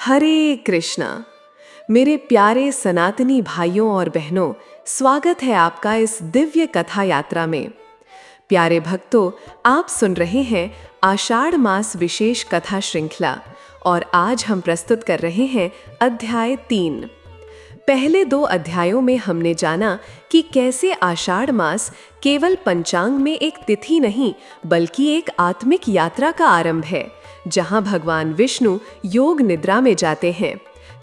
हरे कृष्णा। मेरे प्यारे सनातनी भाइयों और बहनों, स्वागत है आपका इस दिव्य कथा यात्रा में। प्यारे भक्तों, आप सुन रहे हैं आषाढ़ मास विशेष कथा श्रृंखला और आज हम प्रस्तुत कर रहे हैं अध्याय 3। पहले 2 अध्यायों में हमने जाना कि कैसे आषाढ़ मास केवल पंचांग में एक तिथि नहीं बल्कि एक आत्मिक यात्रा का आरंभ है, जहां भगवान विष्णु योग निद्रा में जाते हैं।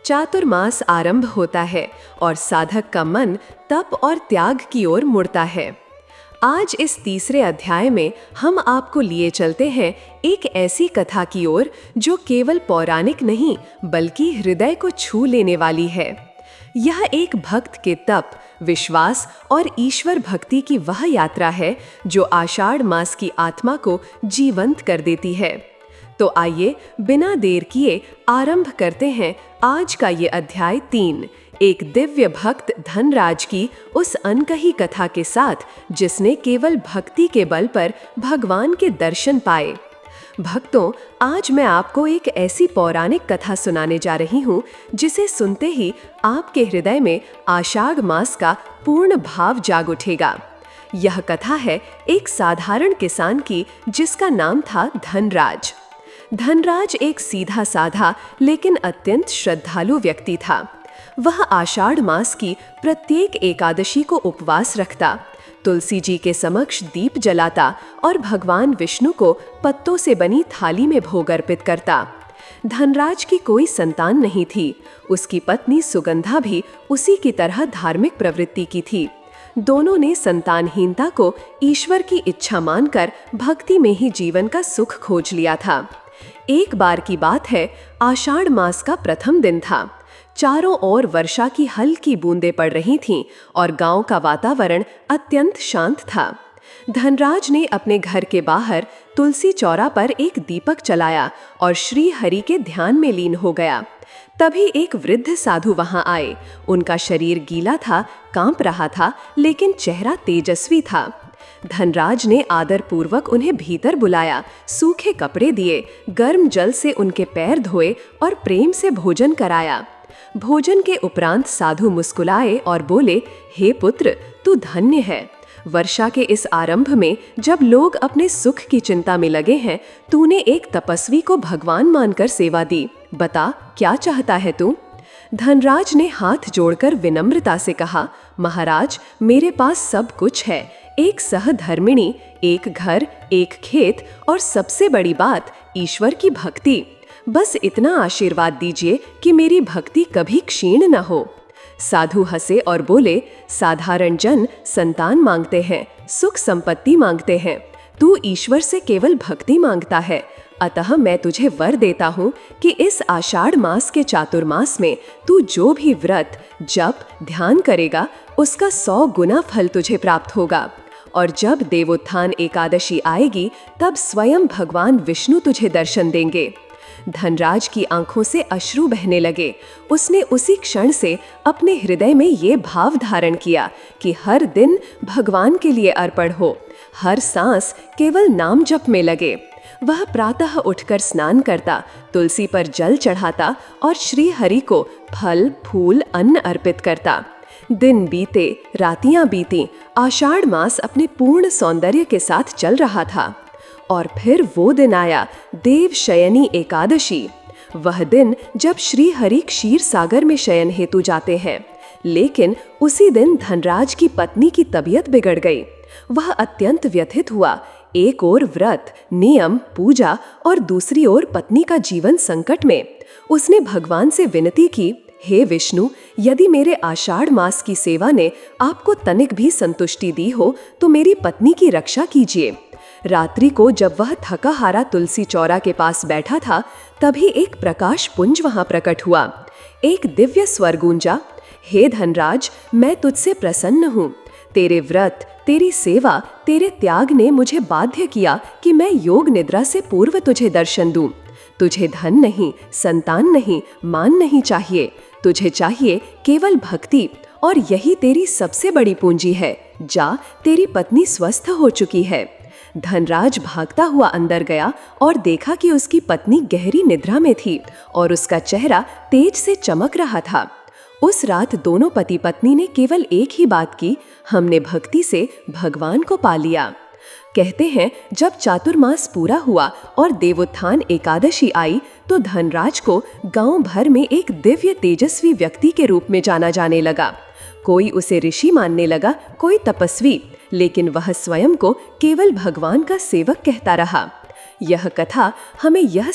चातुर्मास आरंभ होता है और साधक का मन तप और त्याग की ओर मुड़ता है। आज इस तीसरे अध्याय में हम आपको लिए चलते हैं एक ऐसी कथा की ओर जो केवल पौराणिक नहीं बल्कि हृदय को छू लेने वाली है। यह एक भक्त के तप, विश्वास और ईश्वर भक्ति की वह यात्रा है जो आषाढ़ मास की आत्मा को जीवंत कर देती है। तो आइए बिना देर किए आरंभ करते हैं आज का ये अध्याय 3, एक दिव्य भक्त धनराज की उस अनकही कथा के साथ जिसने केवल भक्ति के बल पर भगवान के दर्शन पाए। भक्तों, आज मैं आपको एक ऐसी पौराणिक कथा सुनाने जा रही हूँ जिसे सुनते ही आपके हृदय में आषाढ़ मास का पूर्ण भाव जाग उठेगा। यह कथा है एक साधारण किसान की जिसका नाम था धनराज। धनराज एक सीधा साधा लेकिन अत्यंत श्रद्धालु व्यक्ति था। वह आषाढ़ मास की प्रत्येक एकादशी को उपवास रखता, तुलसी जी के समक्ष दीप जलाता और भगवान विष्णु को पत्तों से बनी थाली में भोग अर्पित करता। धनराज की कोई संतान नहीं थी। उसकी पत्नी सुगंधा भी उसी की तरह धार्मिक प्रवृत्ति की थी। दोनों ने संतानहीनता को ईश्वर की इच्छा मानकर भक्ति में ही जीवन का सुख खोज लिया था। एक बार की बात है, आषाढ़ मास का प्रथम दिन था। चारों ओर वर्षा की हल्की बूंदें पड़ रही थीं और गांव का वातावरण अत्यंत शांत था। धनराज ने अपने घर के बाहर तुलसी चौरा पर एक दीपक जलाया और श्री हरि के ध्यान में लीन हो गया। तभी एक वृद्ध साधु वहां आए। उनका शरीर गीला था, कांप रहा था, लेकिन चेहरा तेजस्वी था। धनराज ने आदरपूर्वक उन्हें भीतर बुलाया, सूखे कपड़े दिए, गर्म जल से उनके पैर धोए और प्रेम से भोजन कराया। भोजन के उपरांत साधु मुस्कुराए और बोले, हे पुत्र, तू धन्य है। वर्षा के इस आरंभ में जब लोग अपने सुख की चिंता में लगे हैं, तूने एक तपस्वी को भगवान मानकर सेवा दी। बता, क्या चाहता है तू? धनराज ने हाथ जोड़कर विनम्रता से कहा, महाराज, मेरे पास सब कुछ है। एक सहधर्मिणी, एक घर, एक खेत और सबसे बड़ी बात, ईश्वर की भक्ति। बस इतना आशीर्वाद दीजिए कि मेरी भक्ति कभी क्षीण न हो। साधु हंसे और बोले, साधारण जन संतान मांगते हैं, सुख संपत्ति मांगते हैं। तू ईश्वर से केवल भक्ति मांगता है। अतः मैं तुझे वर देता हूँ कि इस आषाढ़ मास के चातुर्मास में तू जो भी व्रत, जप, ध्यान करेगा, उसका 100 गुना फल तुझे प्राप्त होगा। और जब देवोत्थान एकादशी आएगी, तब स्वयं भगवान विष्णु तुझे दर्शन देंगे। धनराज की आंखों से अश्रु बहने लगे। उसने उसी क्षण से अपने हृदय में ये भाव धारण किया कि हर दिन भगवान के लिए अर्पण हो, हर सांस केवल नाम जप में लगे। वह प्रातः उठकर स्नान करता, तुलसी पर जल चढ़ाता और श्री हरि को फल, फूल, अन्न अर्पित करता। दिन बीते, रातियां बीती, आषाढ़ मास अपने पूर्ण सौंदर्य के साथ चल रहा था। और फिर वो दिन आया, देव शयनी एकादशी। वह दिन जब श्री हरि क्षीर सागर में शयन हेतु जाते हैं। लेकिन उसी दिन धनराज की पत्नी की तबीयत बिगड़ गई। वह अत्यंत व्यथित हुआ। एक ओर व्रत, नियम, पूजा और दूसरी ओर पत्नी का जीवन संकट में। उसने भगवान से विनती की, हे विष्णु, यदि मेरे आषाढ़ मास की सेवा ने आपको तनिक भी संतुष्टि दी हो तो मेरी पत्नी की रक्षा कीजिए। रात्रि को जब वह थका हारा तुलसी चौरा के पास बैठा था, तभी एक प्रकाश पुंज वहां प्रकट हुआ। एक दिव्य स्वर गूंजा, हे धनराज, मैं तुझसे प्रसन्न हूँ। तेरे व्रत, तेरी सेवा, तेरे त्याग ने मुझे बाध्य किया कि मैं योग निद्रा से पूर्व तुझे दर्शन दूं। तुझे धन नहीं, संतान नहीं, मान नहीं चाहिए। तुझे चाहिए केवल भक्ति, और यही तेरी सबसे बड़ी पूंजी है। जा, तेरी पत्नी स्वस्थ हो चुकी है। धनराज भागता हुआ अंदर गया और देखा कि उसकी पत्नी गहरी निद्रा में थी और उसका चेहरा तेज से चमक रहा था। उस रात दोनों पति पत्नी ने केवल एक ही बात की, हमने भक्ति से भगवान को पा लिया। कहते हैं जब चातुर्मास पूरा हुआ और देवोत्थान एकादशी आई तो धनराज को गांव भर में एक दिव्य तेजस्वी व्यक्ति के रूप में जाना जाने लगा। कोई उसे ऋषि मानने लगा, कोई तपस्वी, लेकिन वह स्वयं को केवल भगवान का सेवक कहता रहा। यह कथा हमें यह